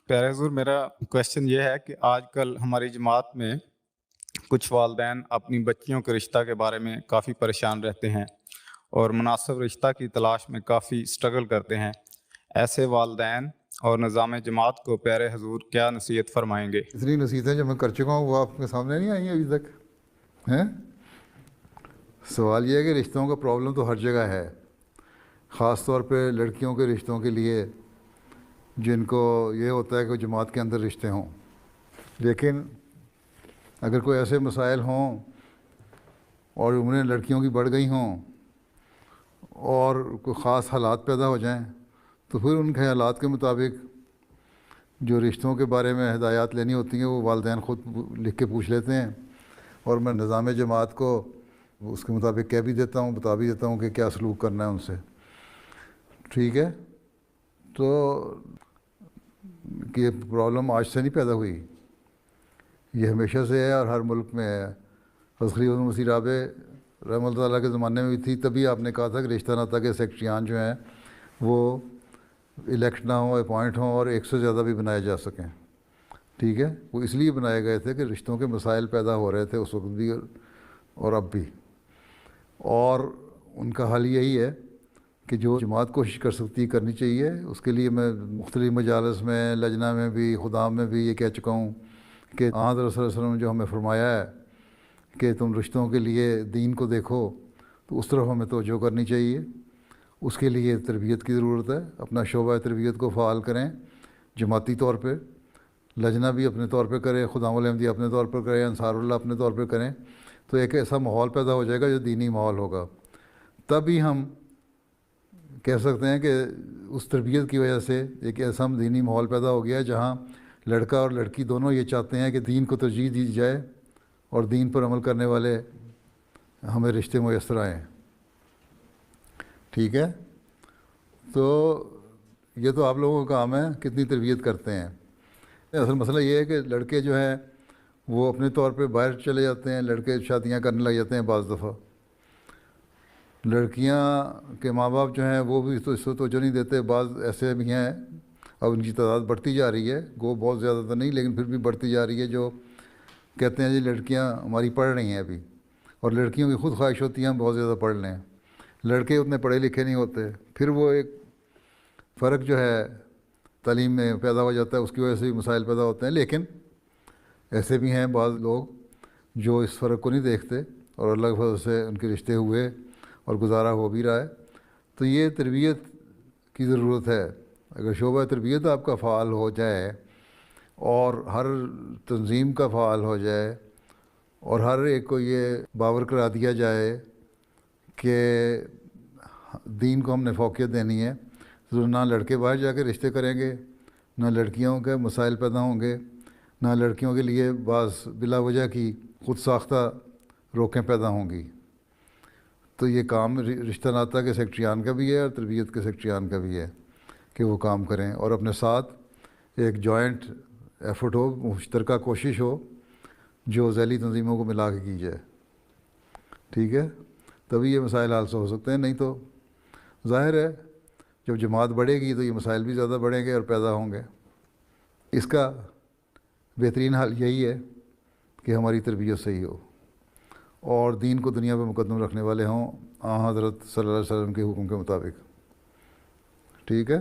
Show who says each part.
Speaker 1: پیارے حضور، میرا کوشچن یہ ہے کہ آج کل ہماری جماعت میں کچھ والدین اپنی بچیوں کے رشتہ کے بارے میں کافی پریشان رہتے ہیں اور مناسب رشتہ کی تلاش میں کافی سٹرگل کرتے ہیں۔ ایسے والدین اور نظام جماعت کو پیارے حضور کیا نصیحت فرمائیں گے؟
Speaker 2: اتنی نصیحتیں جو میں کر چکا ہوں وہ آپ کے سامنے نہیں آئی ہیں ابھی تک ہیں۔ سوال یہ ہے کہ رشتوں کا پرابلم تو ہر جگہ ہے، خاص طور پہ لڑکیوں کے رشتوں کے لیے جن کو یہ ہوتا ہے کہ جماعت کے اندر رشتے ہوں۔ لیکن اگر کوئی ایسے مسائل ہوں اور عمریں لڑکیوں کی بڑھ گئی ہوں اور کوئی خاص حالات پیدا ہو جائیں تو پھر ان کے حالات کے مطابق جو رشتوں کے بارے میں ہدایات لینی ہوتی ہیں وہ والدین خود لکھ کے پوچھ لیتے ہیں، اور میں نظام جماعت کو اس کے مطابق کہہ بھی دیتا ہوں، بتا بھی دیتا ہوں کہ کیا سلوک کرنا ہے ان سے۔ ٹھیک ہے، تو کہ یہ پرابلم آج سے نہیں پیدا ہوئی، یہ ہمیشہ سے ہے اور ہر ملک میں ہے۔ حضرت خلیفۃ المسیح رابع رحمۃ اللہ علیہ کے زمانے میں بھی تھی، تبھی آپ نے کہا تھا کہ رشتہ ناطہ کے سیکریٹریان جو ہیں وہ الیکٹ نہ ہوں، اپوائنٹ ہوں اور ایک سے زیادہ بھی بنائے جا سکیں۔ ٹھیک ہے، وہ اس لیے بنائے گئے تھے کہ رشتوں کے مسائل پیدا ہو رہے تھے اس وقت بھی اور اب بھی، اور ان کا حل یہی ہے کہ جو جماعت کوشش کر سکتی ہے کرنی چاہیے۔ اس کے لیے میں مختلف مجالس میں، لجنہ میں بھی، خدام میں بھی یہ کہہ چکا ہوں کہ حضرت صلی اللہ علیہ وسلم نے جو ہمیں فرمایا ہے کہ تم رشتوں کے لیے دین کو دیکھو، تو اس طرف ہمیں توجہ کرنی چاہیے۔ اس کے لیے تربیت کی ضرورت ہے، اپنا شعبہ تربیت کو فعال کریں جماعتی طور پہ، لجنہ بھی اپنے طور پہ کرے، خدام الاحمدیہ اپنے طور پر کرے، انصار اللہ اپنے طور پہ کریں، تو ایک ایسا ماحول پیدا ہو جائے گا جو دینی ماحول ہوگا۔ تب ہی ہم کہہ سکتے ہیں کہ اس تربیت کی وجہ سے ایک ایسا دینی ماحول پیدا ہو گیا ہے جہاں لڑکا اور لڑکی دونوں یہ چاہتے ہیں کہ دین کو ترجیح دی جائے اور دین پر عمل کرنے والے ہمیں رشتے میسر آئیں۔ ٹھیک ہے، تو یہ تو آپ لوگوں کا کام ہے کتنی تربیت کرتے ہیں۔ اصل مسئلہ یہ ہے کہ لڑکے جو ہیں وہ اپنے طور پہ باہر چلے جاتے ہیں، لڑکے شادیاں کرنے لگ جاتے ہیں بعض دفعہ۔ لڑکیاں کے ماں باپ جو ہیں وہ بھی تو اس کو توجہ نہیں دیتے، بعض ایسے بھی ہیں، اب ان کی تعداد بڑھتی جا رہی ہے، گو بہت زیادہ تو نہیں لیکن پھر بھی بڑھتی جا رہی ہے، جو کہتے ہیں جی لڑکیاں ہماری پڑھ رہی ہیں ابھی، اور لڑکیوں کی خود خواہش ہوتی ہیں ہم بہت زیادہ پڑھ لیں، لڑکے اتنے پڑھے لکھے نہیں ہوتے، پھر وہ ایک فرق جو ہے تعلیم میں پیدا ہو جاتا ہے، اس کی وجہ سے بھی مسائل پیدا ہوتے ہیں۔ لیکن ایسے بھی ہیں بعض لوگ جو اس فرق کو نہیں دیکھتے اور اللہ کے فضل سے ان کے رشتے ہوئے اور گزارا ہو بھی رہا ہے۔ تو یہ تربیت کی ضرورت ہے۔ اگر شعبہ تربیت آپ کا فعال ہو جائے اور ہر تنظیم کا فعال ہو جائے اور ہر ایک کو یہ باور کرا دیا جائے کہ دین کو ہم نے فوقیت دینی ہے، تو نہ لڑکے باہر جا کے رشتے کریں گے، نہ لڑکیوں کے مسائل پیدا ہوں گے، نہ لڑکیوں کے لیے بعض بلا وجہ کی خود ساختہ روکیں پیدا ہوں گی۔ تو یہ کام رشتہ ناطہ کے سیکریٹریان کا بھی ہے اور تربیت کے سیکریٹریان کا بھی ہے کہ وہ کام کریں اور اپنے ساتھ ایک جوائنٹ ایفرٹ ہو، مشترکہ کوشش ہو جو ذیلی تنظیموں کو ملا کے کی جائے۔ ٹھیک ہے، تبھی یہ مسائل حل ہو سکتے ہیں، نہیں تو ظاہر ہے جب جماعت بڑھے گی تو یہ مسائل بھی زیادہ بڑھیں گے اور پیدا ہوں گے۔ اس کا بہترین حل یہی ہے کہ ہماری تربیت صحیح ہو اور دین کو دنیا پہ مقدم رکھنے والے ہوں حضرت صلی اللہ علیہ وسلم کے حکم کے مطابق۔ ٹھیک ہے۔